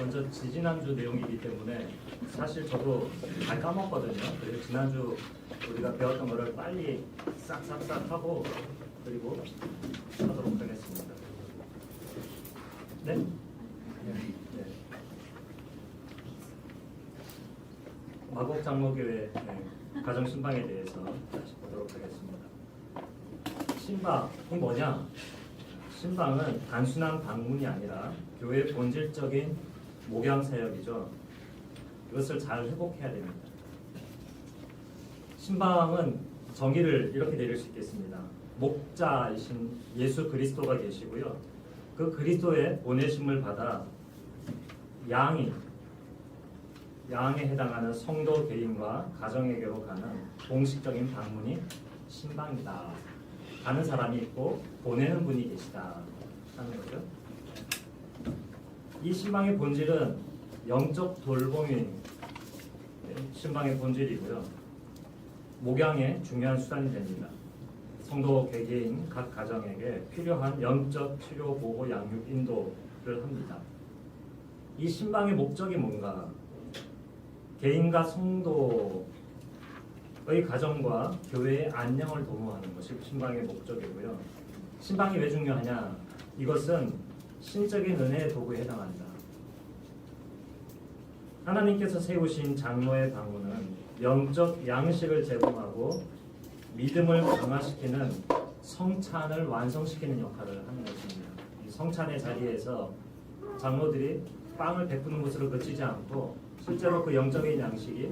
먼저 지지난주 내용이기 때문에 사실 저도 잘 까먹거든요. 그래서 지난주 우리가 배웠던 거를 빨리 싹싹싹 하고 그리고 하도록 하겠습니다. 네? 네. 마곡장로교회 가정신방에 대해서 다시 보도록 하겠습니다. 신방이 뭐냐? 신방은 단순한 방문이 아니라 교회의 본질적인 목양 사역이죠. 이것을 잘 회복해야 됩니다. 신방은 정의를 이렇게 내릴 수 있겠습니다. 목자이신 예수 그리스도가 계시고요. 그 그리스도의 보내심을 받아 양에 해당하는 성도 개인과 가정에게로 가는 공식적인 방문이 신방이다. 가는 사람이 있고 보내는 분이 계시다 하는 거죠. 이 신방의 본질은 영적 돌봄이 신방의 본질이고요. 목양의 중요한 수단이 됩니다. 성도 개개인 각 가정에게 필요한 영적 치료, 보호, 양육, 인도를 합니다. 이 신방의 목적이 뭔가? 개인과 성도의 가정과 교회의 안녕을 도모하는 것이 신방의 목적이고요. 신방이 왜 중요하냐? 이것은 신적인 은혜의 도구에 해당한다. 하나님께서 세우신 장로의 방문은 영적 양식을 제공하고 믿음을 강화시키는 성찬을 완성시키는 역할을 하는 것입니다. 이 성찬의 자리에서 장로들이 빵을 베푸는 것으로 그치지 않고 실제로 그 영적인 양식이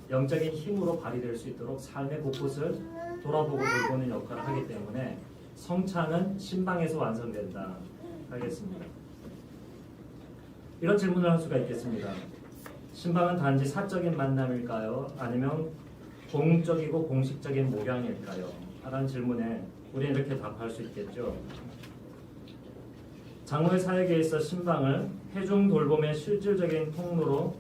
영적인 힘으로 발휘될 수 있도록 삶의 곳곳을 돌아보고 돌보는 역할을 하기 때문에 성찬은 신방에서 완성된다 하겠습니다. 이런 질문을 할 수가 있겠습니다. 신방은 단지 사적인 만남일까요? 아니면 공적이고 공식적인 목양일까요? 라는 질문에 우리는 이렇게 답할 수 있겠죠. 장로의 사역에 있어 신방을 회중 돌봄의 실질적인 통로로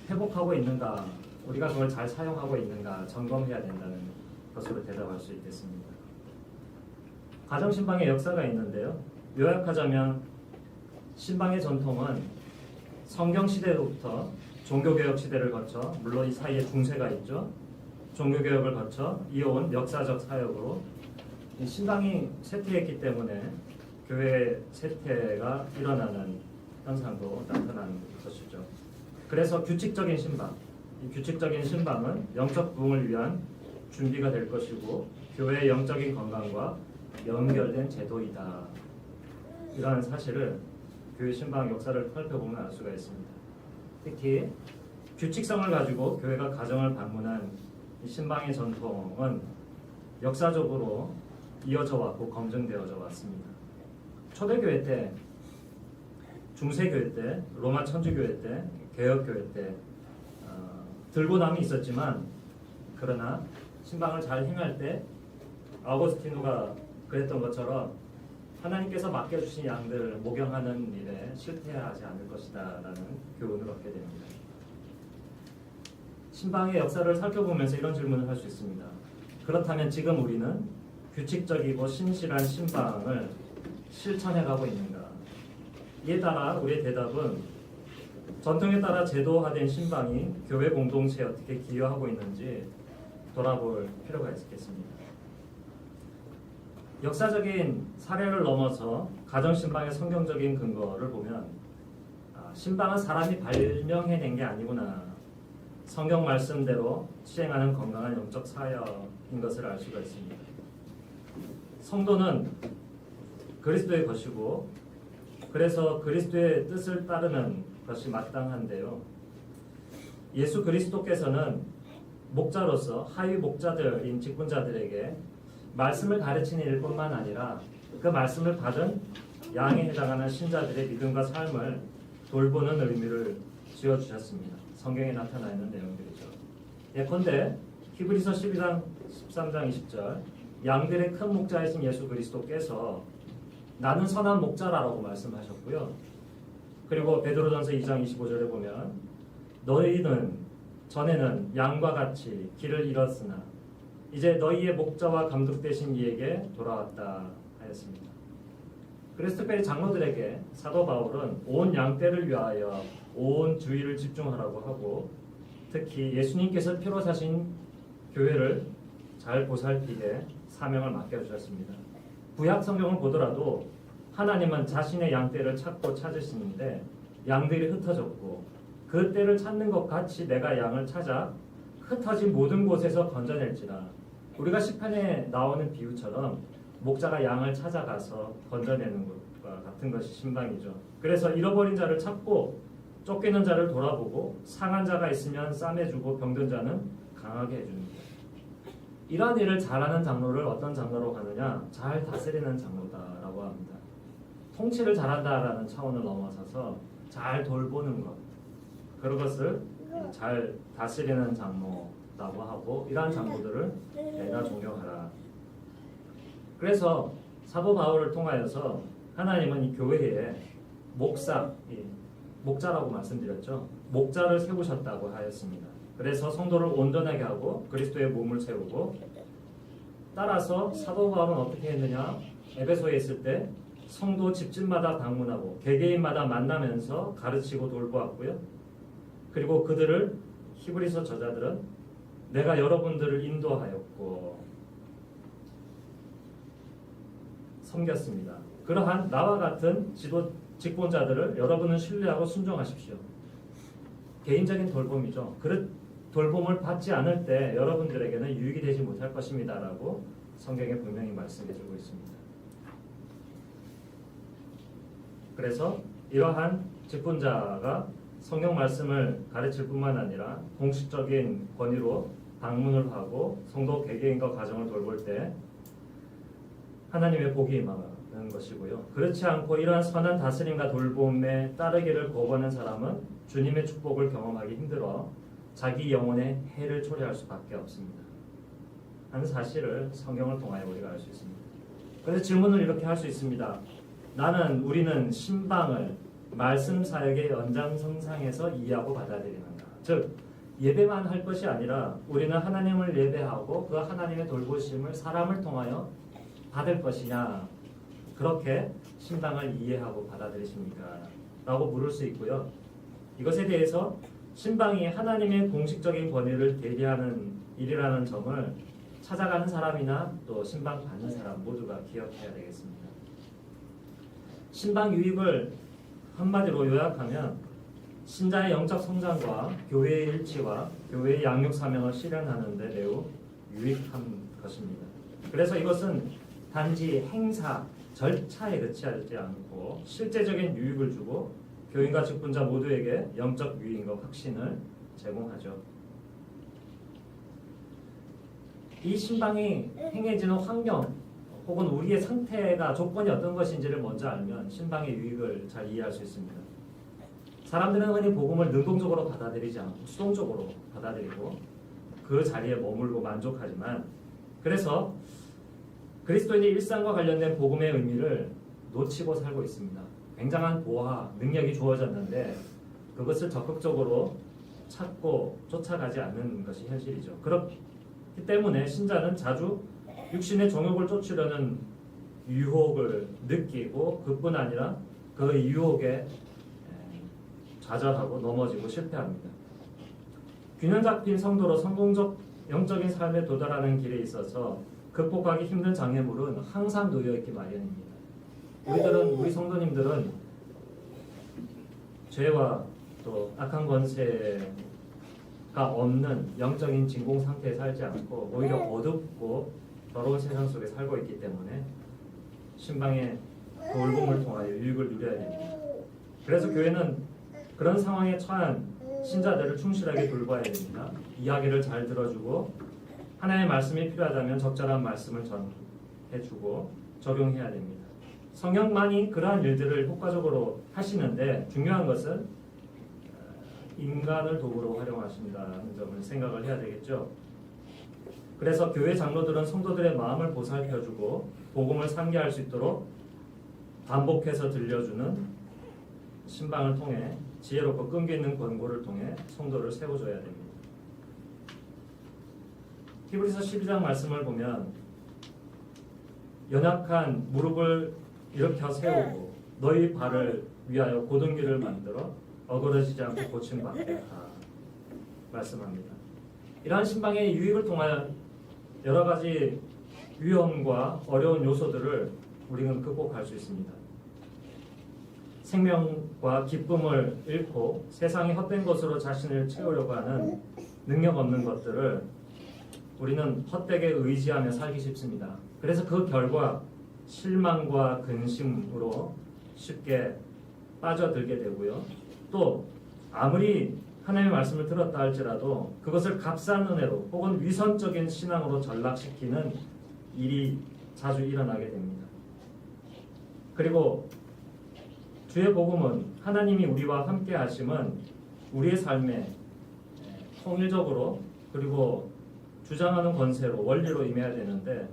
회복하고 있는가, 우리가 그걸 잘 사용하고 있는가 점검해야 된다는 것으로 대답할 수 있겠습니다. 가정신방의 역사가 있는데요. 요약하자면 신방의 전통은 성경시대로부터 종교개혁 시대를 거쳐, 물론 이 사이에 중세가 있죠. 종교개혁을 거쳐 이어온 역사적 사역으로 신방이 쇠퇴했기 때문에 교회 쇠퇴가 일어나는 현상도 나타난 것이죠. 그래서 규칙적인 신방, 이 규칙적인 신방은 영적 부흥을 위한 준비가 될 것이고 교회의 영적인 건강과 연결된 제도이다. 이러한 사실을 교회 신방 역사를 살펴보면 알 수가 있습니다. 특히 규칙성을 가지고 교회가 가정을 방문한 이 신방의 전통은 역사적으로 이어져 왔고 검증되어져 왔습니다. 초대교회 때, 중세교회 때, 로마 천주교회 때, 개혁교회 때 들고남이 있었지만 그러나 신방을 잘 행할 때 아우구스티누가 그랬던 것처럼 하나님께서 맡겨주신 양들을 목양하는 일에 실패하지 않을 것이다 라는 교훈을 얻게 됩니다. 신방의 역사를 살펴보면서 이런 질문을 할 수 있습니다. 그렇다면 지금 우리는 규칙적이고 신실한 신방을 실천해가고 있는가? 이에 따라 우리의 대답은 전통에 따라 제도화된 신방이 교회 공동체에 어떻게 기여하고 있는지 돌아볼 필요가 있겠습니다. 역사적인 사례를 넘어서 가정신방의 성경적인 근거를 보면 신방은 사람이 발명해낸 게 아니구나. 성경 말씀대로 시행하는 건강한 영적 사역인 것을 알 수가 있습니다. 성도는 그리스도의 것이고 그래서 그리스도의 뜻을 따르는 것이 마땅한데요. 예수 그리스도께서는 목자로서 하위 목자들인 직분자들에게 말씀을 가르치는 일뿐만 아니라 그 말씀을 받은 양에 해당하는 신자들의 믿음과 삶을 돌보는 의미를 지어주셨습니다. 성경에 나타나 있는 내용들이죠. 예컨대 히브리서 12장 13장 20절 양들의 큰 목자이신 예수 그리스도께서 나는 선한 목자라고 말씀하셨고요. 그리고 베드로전서 2장 25절에 보면 너희는 전에는 양과 같이 길을 잃었으나 이제 너희의 목자와 감독 되신 이에게 돌아왔다 하였습니다. 그래서 특별히 장로들에게 사도 바울은 온 양떼를 위하여 온 주의를 집중하라고 하고, 특히 예수님께서 피로 사신 교회를 잘 보살피게 사명을 맡겨주셨습니다. 구약 성경을 보더라도 하나님은 자신의 양떼를 찾고 찾으시는데 양들이 흩어졌고, 그 떼를 찾는 것 같이 내가 양을 찾아 흩어진 모든 곳에서 건져낼지라. 우리가 시편에 나오는 비유처럼 목자가 양을 찾아가서 건져내는 것과 같은 것이 신방이죠. 그래서 잃어버린 자를 찾고 쫓기는 자를 돌아보고 상한 자가 있으면 싸매주고 병든 자는 강하게 해줍니다. 이러한 일을 잘하는 장로를 어떤 장로로 하느냐? 잘 다스리는 장로다라고 합니다. 통치를 잘한다라는 차원을 넘어서서 잘 돌보는 것, 그런 것을 잘 다스리는 장로라고 하고, 이러한 장로들을 내가 존경하라. 그래서 사도 바울을 통하여서 하나님은 이 교회에 목자라고 말씀드렸죠. 목자를 세우셨다고 하였습니다. 그래서 성도를 온전하게 하고 그리스도의 몸을 세우고, 따라서 사도 바울은 어떻게 했느냐? 에베소에 있을 때 성도 집집마다 방문하고 개개인마다 만나면서 가르치고 돌보았고요. 그리고 그들을, 히브리서 저자들은 내가 여러분들을 인도하였고 섬겼습니다. 그러한 나와 같은 직분자들을 여러분은 신뢰하고 순종하십시오. 개인적인 돌봄이죠. 돌봄을 받지 않을 때 여러분들에게는 유익이 되지 못할 것입니다 라고 성경에 분명히 말씀해주고 있습니다. 그래서 이러한 직분자가 성경 말씀을 가르칠 뿐만 아니라 공식적인 권위로 방문을 하고 성도 개개인과 가정을 돌볼 때 하나님의 복이 임하는 것이고요. 그렇지 않고 이러한 선한 다스림과 돌봄에 따르기를 거부하는 사람은 주님의 축복을 경험하기 힘들어 자기 영혼에 해를 초래할 수밖에 없습니다 하는 사실을 성경을 통하여 우리가 알 수 있습니다. 그래서 질문을 이렇게 할 수 있습니다. 우리는 신방을 말씀 사역의 연장선상에서 이해하고 받아들이는가? 즉 예배만 할 것이 아니라 우리는 하나님을 예배하고 그 하나님의 돌보심을 사람을 통하여 받을 것이냐, 그렇게 신방을 이해하고 받아들이십니까? 라고 물을 수 있고요. 이것에 대해서 신방이 하나님의 공식적인 권위를 대리하는 일이라는 점을 찾아가는 사람이나 또 신방 받는 사람 모두가 기억해야 되겠습니다. 신방 유익을 한마디로 요약하면 신자의 영적 성장과 교회의 일치와 교회의 양육 사명을 실현하는 데 매우 유익한 것입니다. 그래서 이것은 단지 행사, 절차에 그치하지 않고 실제적인 유익을 주고 교인과 직분자 모두에게 영적 유익과 확신을 제공하죠. 이 신방이 행해지는 환경 혹은 우리의 상태가 조건이 어떤 것인지를 먼저 알면 신방의 유익을 잘 이해할 수 있습니다. 사람들은 흔히 복음을 능동적으로 받아들이지 않고 수동적으로 받아들이고 그 자리에 머물고 만족하지만, 그래서 그리스도인의 일상과 관련된 복음의 의미를 놓치고 살고 있습니다. 굉장한 보화, 능력이 주어졌는데 그것을 적극적으로 찾고 쫓아가지 않는 것이 현실이죠. 그렇기 때문에 신자는 자주 육신의 정욕을 쫓으려는 유혹을 느끼고 그뿐 아니라 그 유혹에 좌절하고 넘어지고 실패합니다. 균형 잡힌 성도로 성공적 영적인 삶에 도달하는 길에 있어서 극복하기 힘든 장애물은 항상 놓여있기 마련입니다. 우리 성도님들은 죄와 또 악한 권세가 없는 영적인 진공 상태에 살지 않고 오히려 어둡고 더러운 세상 속에 살고 있기 때문에 신방의 돌봄을 통하여 유익을 누려야 됩니다. 그래서 교회는 그런 상황에 처한 신자들을 충실하게 돌봐야 됩니다. 이야기를 잘 들어주고 하나님의 말씀이 필요하다면 적절한 말씀을 전해주고 적용해야 됩니다. 성령만이 그러한 일들을 효과적으로 하시는데 중요한 것은 인간을 도구로 활용하신다는 점을 생각을 해야 되겠죠. 그래서 교회 장로들은 성도들의 마음을 보살펴주고 복음을 상기할 수 있도록 반복해서 들려주는 신방을 통해 지혜롭고 끈기 있는 권고를 통해 성도를 세워줘야 됩니다. 히브리서 12장 말씀을 보면 연약한 무릎을 일으켜 세우고 너희 발을 위하여 곧은 길을 만들어 어그러지지 않고 고침받게 하라 말씀합니다. 이러한 신방의 유익을 통하여 여러 가지 위험과 어려운 요소들을 우리는 극복할 수 있습니다. 생명과 기쁨을 잃고 세상의 헛된 것으로 자신을 채우려고 하는 능력 없는 것들을 우리는 헛되게 의지하며 살기 쉽습니다. 그래서 그 결과 실망과 근심으로 쉽게 빠져들게 되고요. 또 아무리 하나님의 말씀을 들었다 할지라도 그것을 값싼 은혜로 혹은 위선적인 신앙으로 전락시키는 일이 자주 일어나게 됩니다. 그리고 주의 복음은 하나님이 우리와 함께 하심은 우리의 삶에 통일적으로 그리고 주장하는 권세로 원리로 임해야 되는데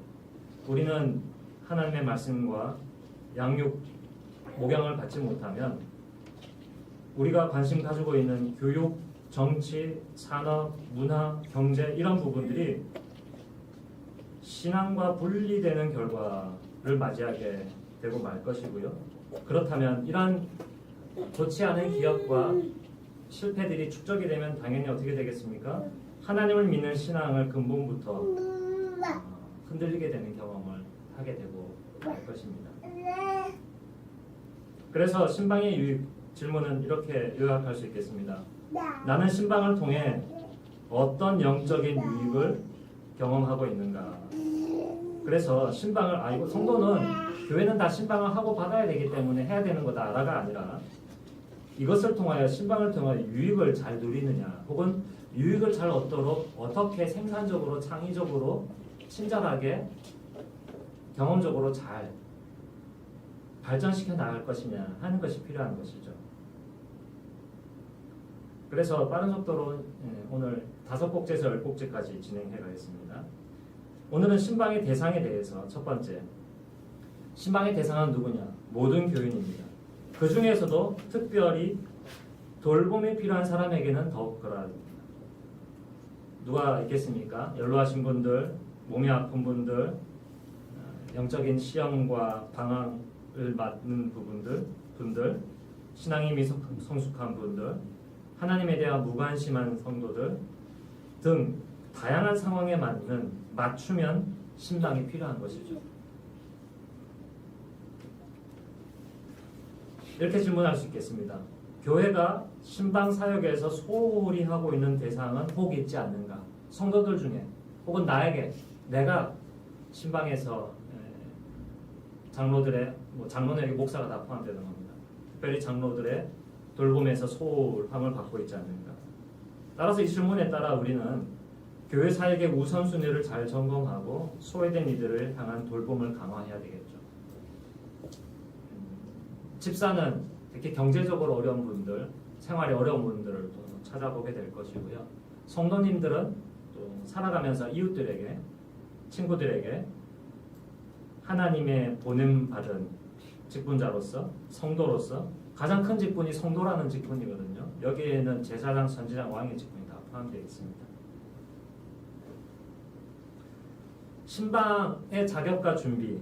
우리는 하나님의 말씀과 양육 목양을 받지 못하면 우리가 관심 가지고 있는 교육, 정치, 산업, 문화, 경제 이런 부분들이 신앙과 분리되는 결과를 맞이하게 되고 말 것이고요. 그렇다면 이러한 좋지 않은 기억과 실패들이 축적이 되면 당연히 어떻게 되겠습니까? 하나님을 믿는 신앙을 근본부터 흔들리게 되는 경험을 하게 되고 말 것입니다. 그래서 신방의 유익 질문은 이렇게 요약할 수 있겠습니다. 나는 신방을 통해 어떤 영적인 유익을 경험하고 있는가? 그래서 신방을 성도는 교회는 다 신방을 하고 받아야 되기 때문에 해야 되는 거다라가 아니라 이것을 통하여 신방을 통하여 유익을 잘 누리느냐 혹은 유익을 잘 얻도록 어떻게 생산적으로 창의적으로 친절하게 경험적으로 잘 발전시켜 나갈 것이냐 하는 것이 필요한 것이죠. 그래서 빠른 속도로 오늘 5곡지에서 10곡지까지 진행해 가겠습니다. 오늘은 신방의 대상에 대해서 첫 번째, 신방의 대상은 누구냐? 모든 교인입니다. 그 중에서도 특별히 돌봄이 필요한 사람에게는 더욱 그러합니다. 누가 있겠습니까? 연로하신 분들, 몸이 아픈 분들, 영적인 시험과 방황을 맞는 분들, 신앙이 미성숙한 분들, 하나님에 대한 무관심한 성도들 등 다양한 상황에 맞추면 신방이 필요한 것이죠. 이렇게 질문할 수 있겠습니다. 교회가 신방 사역에서 소홀히 하고 있는 대상은 혹 있지 않는가? 성도들 중에 혹은 내가 신방에서 장로들의 장로는 여기 목사가 다 포함되는 겁니다. 특별히 장로들의 돌봄에서 소홀함을 받고 있지 않는가? 따라서 이 질문에 따라 우리는 교회 사역의 우선순위를 잘 점검하고 소외된 이들을 향한 돌봄을 강화해야 되겠죠. 집사는 특히 경제적으로 어려운 분들, 생활이 어려운 분들을 또 찾아보게 될 것이고요. 성도님들은 또 살아가면서 이웃들에게, 친구들에게 하나님의 보냄받은 직분자로서, 성도로서 가장 큰 직분이 성도라는 직분이거든요. 여기에는 제사장, 선지장, 왕의 직분이 다 포함되어 있습니다. 신방의 자격과 준비.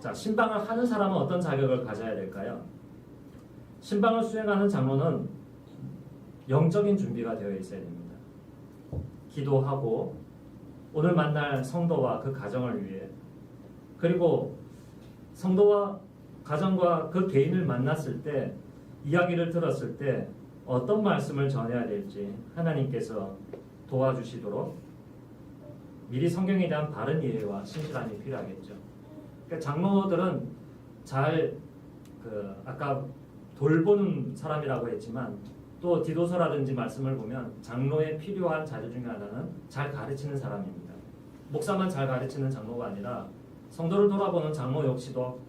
자, 신방을 하는 사람은 어떤 자격을 가져야 될까요? 신방을 수행하는 장로는 영적인 준비가 되어 있어야 됩니다. 기도하고 오늘 만날 성도와 그 가정을 위해, 그리고 성도와 가정과 그 개인을 만났을 때, 이야기를 들었을 때 어떤 말씀을 전해야 될지 하나님께서 도와주시도록 미리 성경에 대한 바른 이해와 신실함이 필요하겠죠. 그러니까 장로들은 잘 아까 돌보는 사람이라고 했지만 또 디도서라든지 말씀을 보면 장로에 필요한 자질 중에 하나는 잘 가르치는 사람입니다. 목사만 잘 가르치는 장로가 아니라 성도를 돌아보는 장로 역시도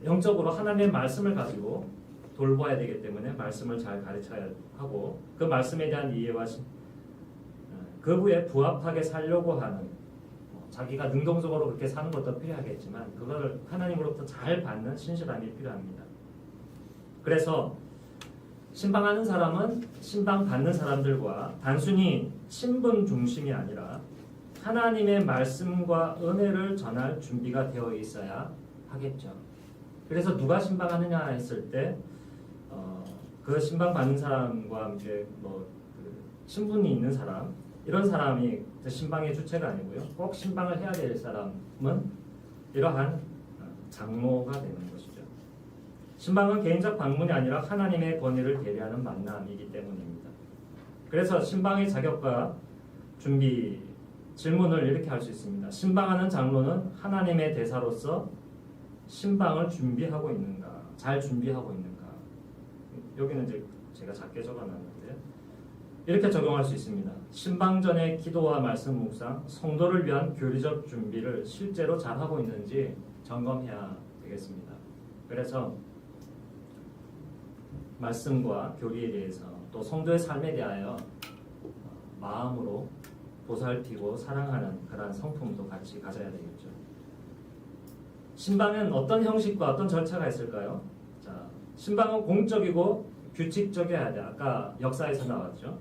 영적으로 하나님의 말씀을 가지고 돌봐야 되기 때문에 말씀을 잘 가르쳐야 하고 그 말씀에 대한 이해와 그부에 부합하게 살려고 하는 자기가 능동적으로 그렇게 사는 것도 필요하겠지만 그거를 하나님으로부터 잘 받는 신실함이 필요합니다. 그래서 신방하는 사람은 신방 받는 사람들과 단순히 신분 중심이 아니라 하나님의 말씀과 은혜를 전할 준비가 되어 있어야 하겠죠. 그래서 누가 신방하느냐 했을 때 그 신방 받는 사람과 함께 그 신분이 있는 사람, 이런 사람이 신방의 주체가 아니고요. 꼭 신방을 해야 될 사람은 이러한 장로가 되는 것이죠. 신방은 개인적 방문이 아니라 하나님의 권위를 대리하는 만남이기 때문입니다. 그래서 신방의 자격과 준비, 질문을 이렇게 할 수 있습니다. 신방하는 장로는 하나님의 대사로서 신방을 준비하고 있는가? 잘 준비하고 있는가? 여기는 이제 제가 작게 적어놨는데요. 이렇게 적용할 수 있습니다. 신방 전의 기도와 말씀 묵상, 성도를 위한 교리적 준비를 실제로 잘하고 있는지 점검해야 되겠습니다. 그래서 말씀과 교리에 대해서 또 성도의 삶에 대하여 마음으로 보살피고 사랑하는 그러한 성품도 같이 가져야 되겠죠. 신방은 어떤 형식과 어떤 절차가 있을까요? 자, 신방은 공적이고 규칙적이어야 돼. 아까 역사에서 나왔죠.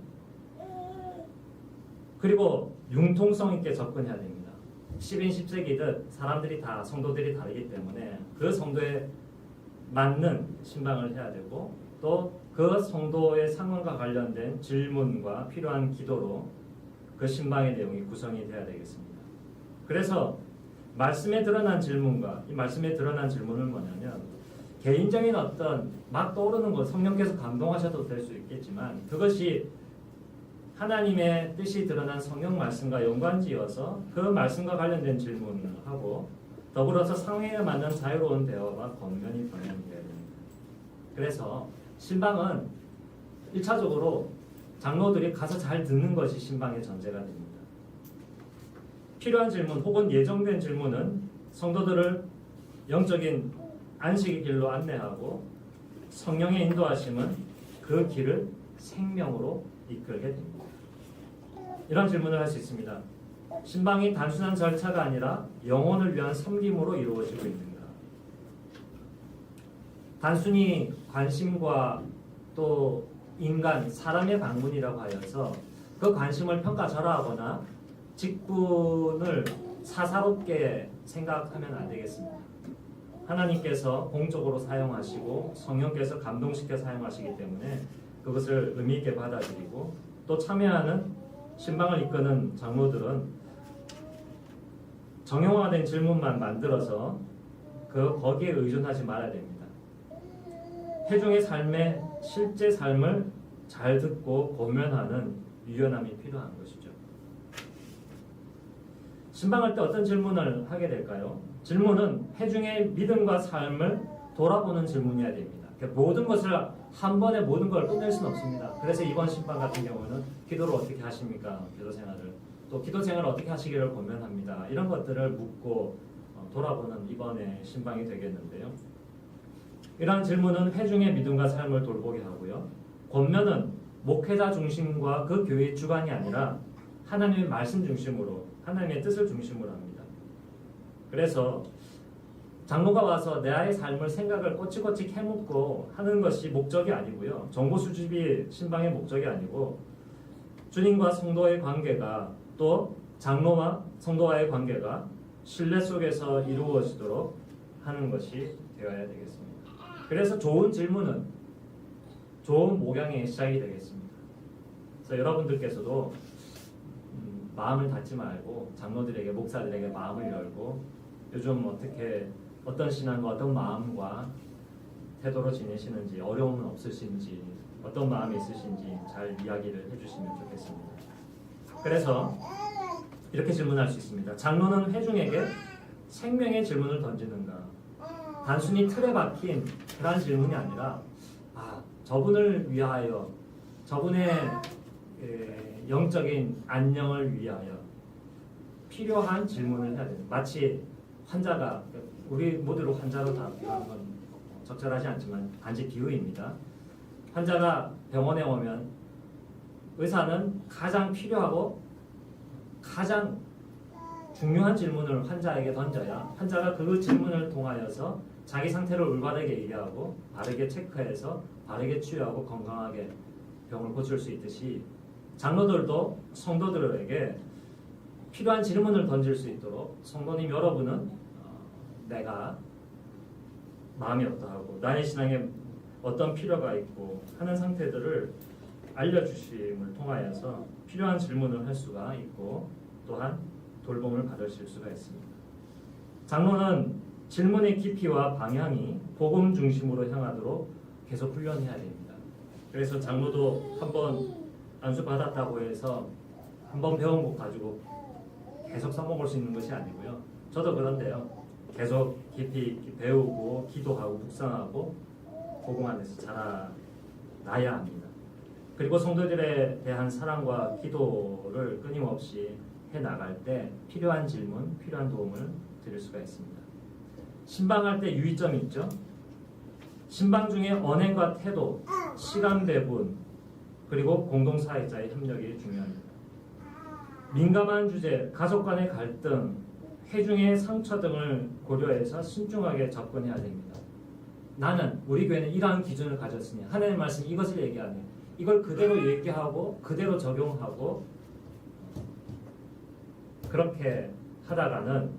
그리고 융통성 있게 접근해야 됩니다. 10인 10세기듯 사람들이 다 성도들이 다르기 때문에 그 성도에 맞는 신방을 해야 되고 또 그 성도의 상황과 관련된 질문과 필요한 기도로 그 신방의 내용이 구성이 돼야 되겠습니다. 그래서 말씀에 드러난 질문과 이 말씀에 드러난 질문은 뭐냐면 개인적인 어떤 막 떠오르는 것, 성령께서 감동하셔도 될 수 있겠지만 그것이 하나님의 뜻이 드러난 성경 말씀과 연관지어서 그 말씀과 관련된 질문을 하고 더불어서 상황에 맞는 자유로운 대화와 권면이 병행되어야 됩니다. 그래서 신방은 1차적으로 장로들이 가서 잘 듣는 것이 신방의 전제가 됩니다. 필요한 질문 혹은 예정된 질문은 성도들을 영적인 안식의 길로 안내하고 성령의 인도하심은 그 길을 생명으로 이끌게 됩니다. 이런 질문을 할 수 있습니다. 신방이 단순한 절차가 아니라 영혼을 위한 섬김으로 이루어지고 있는가? 단순히 관심과 또 인간, 사람의 방문이라고 하여서 그 관심을 평가절하하거나 직분을 사사롭게 생각하면 안 되겠습니다. 하나님께서 공적으로 사용하시고 성령께서 감동시켜 사용하시기 때문에 그것을 의미 있게 받아들이고 또 참여하는 신방을 이끄는 장로들은 정형화된 질문만 만들어서 거기에 의존하지 말아야 됩니다. 회중의 삶의 실제 삶을 잘 듣고 고면하는 유연함이 필요한 것이죠. 신방할 때 어떤 질문을 하게 될까요? 질문은 회중의 믿음과 삶을 돌아보는 질문이어야 됩니다. 모든 것을 한 번에 모든 걸 끝낼 수는 없습니다. 그래서 이번 신방 같은 경우는 기도를 어떻게 하십니까? 기도 생활을. 또 기도 생활을 어떻게 하시기를 고면합니다. 이런 것들을 묻고 돌아보는 이번의 신방이 되겠는데요. 이러한 질문은 회중의 믿음과 삶을 돌보게 하고요. 권면은 목회자 중심과 그 교회의 주관이 아니라 하나님의 말씀 중심으로 하나님의 뜻을 중심으로 합니다. 그래서 장로가 와서 내 아이의 삶을 생각을 꼬치꼬치 캐묻고 하는 것이 목적이 아니고요. 정보 수집이 신방의 목적이 아니고 주님과 성도의 관계가 또 장로와 성도와의 관계가 신뢰 속에서 이루어지도록 하는 것이 되어야 되겠습니다. 그래서 좋은 질문은 좋은 목양의 시작이 되겠습니다. 그래서 여러분들께서도 마음을 닫지 말고 장로들에게 목사들에게 마음을 열고 요즘 어떤 신앙과 어떤 마음과 태도로 지내시는지 어려움은 없으신지 어떤 마음이 있으신지 잘 이야기를 해주시면 좋겠습니다. 그래서 이렇게 질문할 수 있습니다. 장로는 회중에게 생명의 질문을 던지는가? 단순히 틀에 박힌 그런 질문이 아니라 저분을 위하여 저분의 영적인 안녕을 위하여 필요한 질문을 해야 됩니다. 마치 환자가 우리 모두를 환자로 다루는 건 적절하지 않지만 단지 비유입니다. 환자가 병원에 오면 의사는 가장 필요하고 가장 중요한 질문을 환자에게 던져야 환자가 그 질문을 통하여서 자기 상태를 올바르게 이해하고 바르게 체크해서 바르게 치유하고 건강하게 병을 고칠 수 있듯이 장로들도 성도들에게 필요한 질문을 던질 수 있도록 성도님 여러분은 내가 마음이 어떠하고 나의 신앙에 어떤 필요가 있고 하는 상태들을 알려주심을 통하여서 필요한 질문을 할 수가 있고 또한 돌봄을 받으실 수가 있습니다. 장로는 질문의 깊이와 방향이 복음 중심으로 향하도록 계속 훈련해야 됩니다. 그래서 장로도 한번 안수 받았다고 해서 한번 배운 것 가지고 계속 써먹을 수 있는 것이 아니고요. 저도 그런데요. 계속 깊이 있게 배우고 기도하고 묵상하고 복음 안에서 자라나야 합니다. 그리고 성도들에 대한 사랑과 기도를 끊임없이 해나갈 때 필요한 질문, 필요한 도움을 드릴 수가 있습니다. 신방할 때 유의점이 있죠. 신방 중에 언행과 태도, 시간 배분, 그리고 공동사회자의 협력이 중요합니다. 민감한 주제, 가족 간의 갈등, 회중의 상처 등을 고려해서 신중하게 접근해야 됩니다. 나는 우리 교회는 이러한 기준을 가졌으니 하나님의 말씀 이것을 얘기하니 이걸 그대로 얘기하고 그대로 적용하고 그렇게 하다가는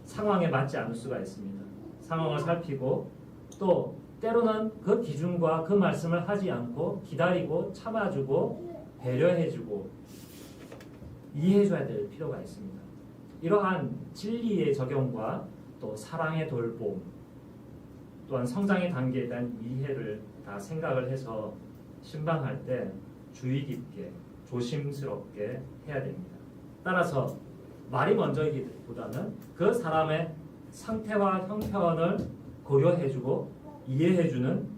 상황에 맞지 않을 수가 있습니다. 상황을 살피고 또 때로는 그 기준과 그 말씀을 하지 않고 기다리고 참아주고 배려해주고 이해해줘야 될 필요가 있습니다. 이러한 진리의 적용과 또 사랑의 돌봄 또한 성장의 단계에 대한 이해를 다 생각을 해서 신방할 때 주의 깊게 조심스럽게 해야 됩니다. 따라서 말이 먼저이기보다는 그 사람의 상태와 형편을 고려해주고 이해해주는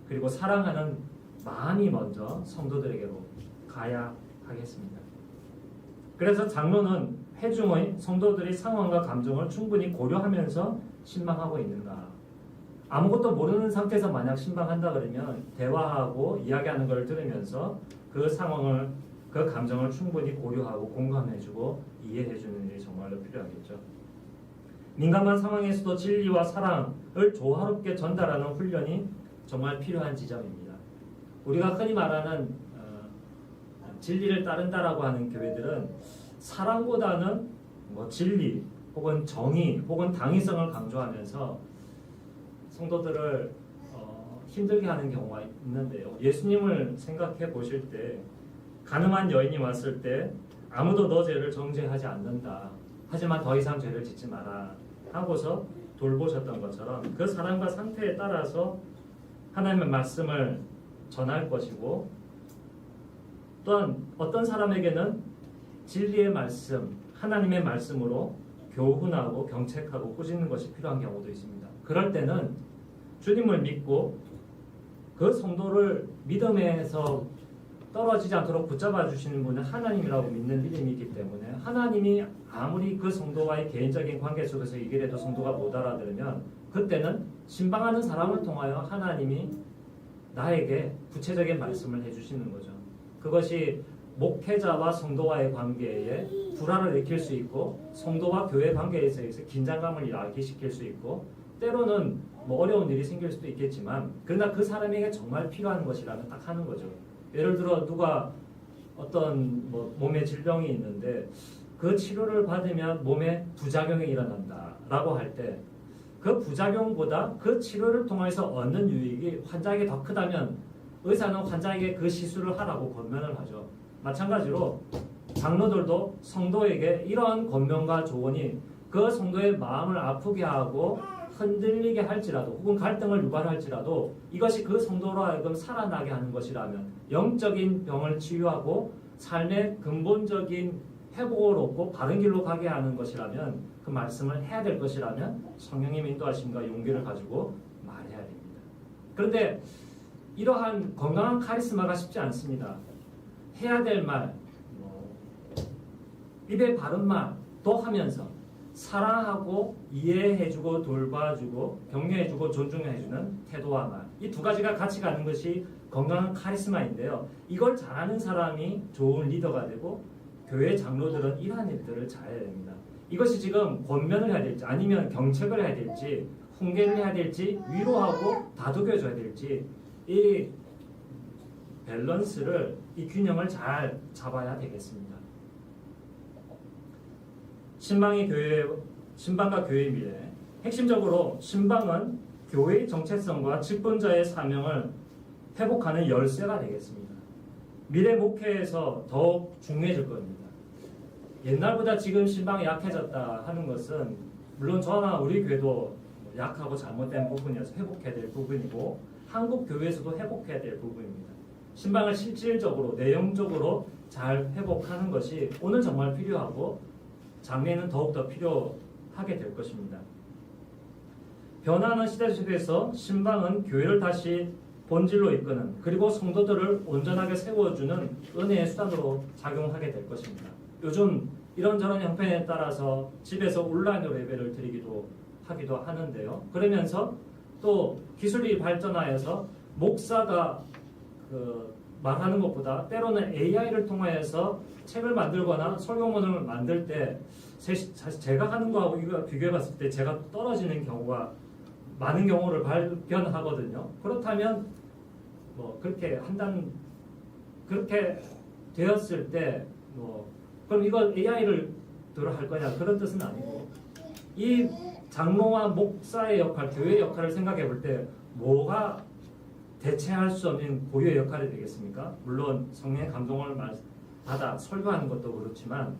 그리고 사랑하는 마음이 먼저 성도들에게로 가야 하겠습니다. 그래서 장로는 회중의 성도들의 상황과 감정을 충분히 고려하면서 신방하고 있는가. 아무것도 모르는 상태에서 만약 신방한다 그러면 대화하고 이야기하는 걸 들으면서 그 상황을 그 감정을 충분히 고려하고 공감해주고 이해해주는 일이 정말로 필요하겠죠. 민감한 상황에서도 진리와 사랑을 조화롭게 전달하는 훈련이 정말 필요한 지점입니다. 우리가 흔히 말하는 진리를 따른다라고 하는 교회들은 사랑보다는 진리 혹은 정의 혹은 당위성을 강조하면서 성도들을 힘들게 하는 경우가 있는데요. 예수님을 생각해 보실 때 가늠한 여인이 왔을 때 아무도 너 죄를 정죄하지 않는다. 하지만 더 이상 죄를 짓지 마라 하고서 돌보셨던 것처럼 그 사람과 상태에 따라서 하나님의 말씀을 전할 것이고 또한 어떤 사람에게는 진리의 말씀, 하나님의 말씀으로 교훈하고 경책하고 꾸짖는 것이 필요한 경우도 있습니다. 그럴 때는 주님을 믿고 그 성도를 믿음에서 떨어지지 않도록 붙잡아 주시는 분은 하나님이라고 믿는 믿음이 있기 때문에 하나님이 아무리 그 성도와의 개인적인 관계 속에서 얘기를 해도 성도가 못 알아들으면 그때는 신방하는 사람을 통하여 하나님이 나에게 구체적인 말씀을 해주시는 거죠. 그것이 목회자와 성도와의 관계에 불화를 일으킬 수 있고 성도와 교회 관계에 있어서 긴장감을 야기시킬 수 있고 때로는 어려운 일이 생길 수도 있겠지만 그러나 그 사람에게 정말 필요한 것이라면 딱 하는 거죠. 예를 들어 누가 어떤 몸에 질병이 있는데 그 치료를 받으면 몸에 부작용이 일어난다라고 할 때 그 부작용보다 그 치료를 통해서 얻는 유익이 환자에게 더 크다면 의사는 환자에게 그 시술을 하라고 권면을 하죠. 마찬가지로 장로들도 성도에게 이러한 권면과 조언이 그 성도의 마음을 아프게 하고 흔들리게 할지라도 혹은 갈등을 유발할지라도 이것이 그 성도로 하여금 살아나게 하는 것이라면 영적인 병을 치유하고 삶의 근본적인 회복을 얻고 바른 길로 가게 하는 것이라면 그 말씀을 해야 될 것이라면 성령님의 인도하심과 용기를 가지고 말해야 됩니다. 그런데 이러한 건강한 카리스마가 쉽지 않습니다. 해야 될 말, 입에 바른 말도 하면서 사랑하고 이해해주고 돌봐주고 격려해주고 존중해주는 태도와 말, 이 두 가지가 같이 가는 것이 건강한 카리스마인데요. 이걸 잘하는 사람이 좋은 리더가 되고 교회 장로들은 이러한 일들을 잘해야 됩니다. 이것이 지금 권면을 해야 될지 아니면 경책을 해야 될지 훈계를 해야 될지 위로하고 다독여줘야 될지 이 밸런스를 이 균형을 잘 잡아야 되겠습니다. 신방과 교회의 미래. 핵심적으로 신방은 교회의 정체성과 직분자의 사명을 회복하는 열쇠가 되겠습니다. 미래 목회에서 더욱 중요해질 겁니다. 옛날보다 지금 신방이 약해졌다 하는 것은 물론 저나 우리 교회도 약하고 잘못된 부분이어서 회복해야 될 부분이고 한국 교회에서도 회복해야 될 부분입니다. 신방을 실질적으로 내용적으로 잘 회복하는 것이 오늘 정말 필요하고 장래에는 더욱더 필요하게 될 것입니다. 변화하는 시대 속에서 신방은 교회를 다시 본질로 이끄는 그리고 성도들을 온전하게 세워주는 은혜의 수단으로 작용하게 될 것입니다. 요즘 이런저런 형편에 따라서 집에서 온라인으로 예배를 드리기도 하기도 하는데요. 그러면서 또 기술이 발전하여서 목사가 말하는 것보다 때로는 AI를 통해서 책을 만들거나 설교문을 만들 때 사실 제가 하는 거하고 이거 비교해 봤을 때 제가 떨어지는 경우가 많은 경우를 발견하거든요. 그렇다면 그렇게 되었을 때 그럼 이걸 AI를 할 거냐 그런 뜻은 아니고 이 장로와 목사의 역할, 교회의 역할을 생각해 볼 때 뭐가 대체할 수 없는 고유의 역할이 되겠습니까? 물론 성령의 감동을 받아 설교하는 것도 그렇지만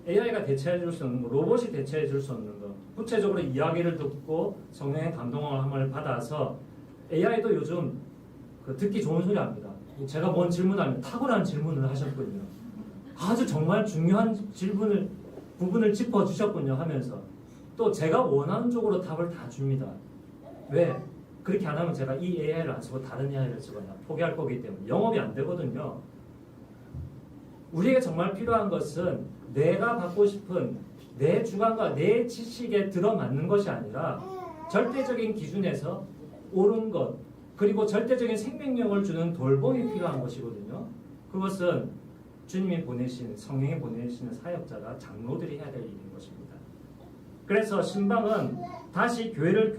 AI가 대체해 줄 수 없는 거, 로봇이 대체해 줄 수 없는 거, 구체적으로 이야기를 듣고 성령의 감동을 받아서 AI도 요즘 듣기 좋은 소리 합니다. 제가 뭔 질문하면 탁월한 질문을 하셨군요. 아주 정말 중요한 부분을 짚어주셨군요 하면서 또 제가 원하는 쪽으로 답을 다 줍니다. 왜? 그렇게 안 하면 제가 이 AI를 안 쓰고 다른 AI를 쓰거나 포기할 거기 때문에 영업이 안 되거든요. 우리에게 정말 필요한 것은 내가 받고 싶은 내 주관과 내 지식에 들어맞는 것이 아니라 절대적인 기준에서 옳은 것 그리고 절대적인 생명력을 주는 돌봄이 필요한 것이거든요. 그것은 주님이 보내신 성령이 보내시는 사역자가 장로들이 해야 될 일인 것입니다. 그래서 신방은 다시 교회를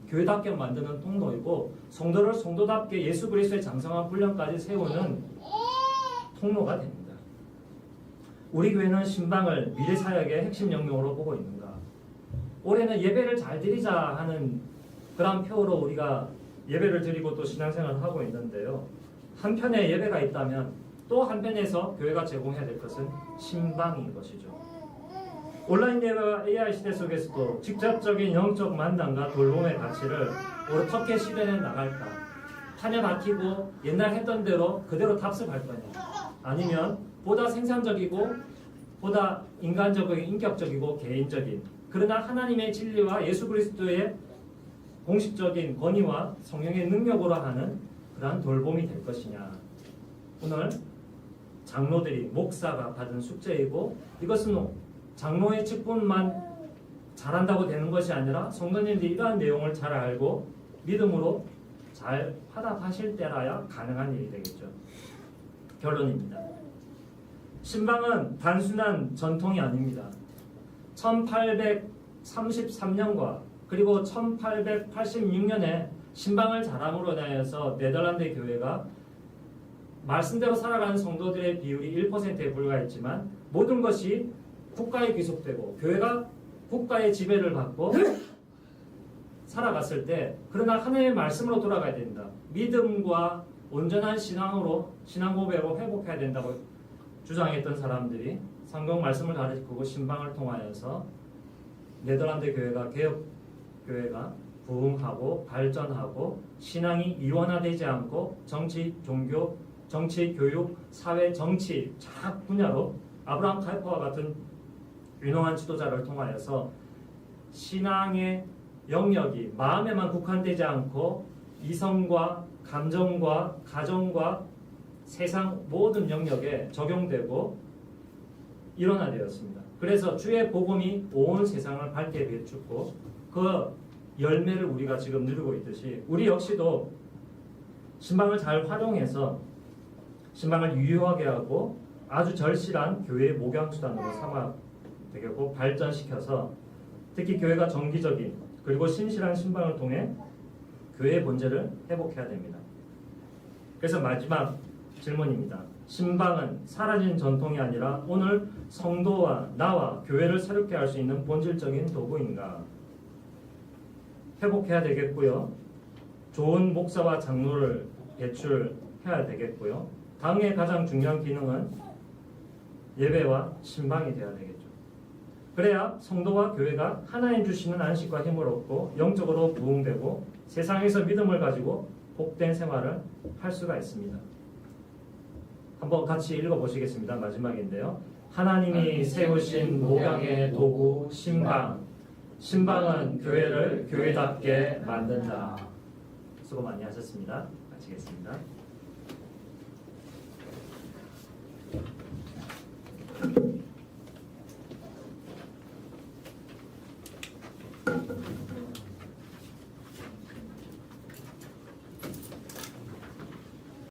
교회답게 만드는 통로이고 성도를 성도답게 예수 그리스도의 장성한 훈련까지 세우는 통로가 됩니다. 우리 교회는 신방을 미래 사역의 핵심 영역으로 보고 있는가? 올해는 예배를 잘 드리자 하는 그런 표로 우리가 예배를 드리고 또 신앙생활을 하고 있는데요. 한편에 예배가 있다면 또 한편에서 교회가 제공해야 될 것은 신방인 것이죠. 온라인 예배와 AI 시대 속에서도 직접적인 영적 만남과 돌봄의 가치를 어떻게 실현해 나갈까? 판에 박히고 옛날 했던 대로 그대로 답습할 거냐? 아니면 보다 생산적이고 보다 인간적이고 인격적이고 개인적인 그러나 하나님의 진리와 예수 그리스도의 공식적인 권위와 성령의 능력으로 하는 그러한 돌봄이 될 것이냐? 오늘 장로들이 목사가 받은 숙제이고 이것은 장로의 직분만 잘한다고 되는 것이 아니라 성도님들이 이러한 내용을 잘 알고 믿음으로 잘 화답하실 때라야 가능한 일이 되겠죠. 결론입니다. 신방은 단순한 전통이 아닙니다. 1833년과 그리고 1886년에 신방을 잘함으로 인하여서 네덜란드 교회가 말씀대로 살아가는 성도들의 비율이 1%에 불과했지만 모든 것이 국가에 귀속되고 교회가 국가의 지배를 받고 살아갔을 때 그러나 하나님의 말씀으로 돌아가야 된다. 믿음과 온전한 신앙 고백으로 회복해야 된다고 주장했던 사람들이 성경 말씀을 가르치고 신방을 통하여서 네덜란드 교회가 개혁 교회가 부흥하고 발전하고 신앙이 이원화되지 않고 정치, 종교, 정치, 교육, 사회, 정치 각 분야로 아브라함 카이퍼와 같은 유능한 지도자를 통하여서 신앙의 영역이 마음에만 국한되지 않고 이성과 감정과 가정과 세상 모든 영역에 적용되고 일어나되었습니다. 그래서 주의 복음이 온 세상을 밝게 비추고 그 열매를 우리가 지금 누리고 있듯이 우리 역시도 신방을 잘 활용해서 신방을 유효하게 하고 아주 절실한 교회의 목양수단으로 삼아 되겠고 발전시켜서 특히 교회가 정기적인 그리고 신실한 신방을 통해 교회의 본질을 회복해야 됩니다. 그래서 마지막 질문입니다. 신방은 사라진 전통이 아니라 오늘 성도와 나와 교회를 새롭게 할 수 있는 본질적인 도구인가? 회복해야 되겠고요. 좋은 목사와 장로를 배출해야 되겠고요. 당의 가장 중요한 기능은 예배와 신방이 되어야 되겠죠. 그래야 성도와 교회가 하나님 주시는 안식과 힘을 얻고 영적으로 부흥되고 세상에서 믿음을 가지고 복된 생활을 할 수가 있습니다. 한번 같이 읽어보시겠습니다. 마지막인데요. 하나님이 세우신 목양의 도구 신방. 신방은 교회를 교회답게 만든다. 수고 많이 하셨습니다. 마치겠습니다.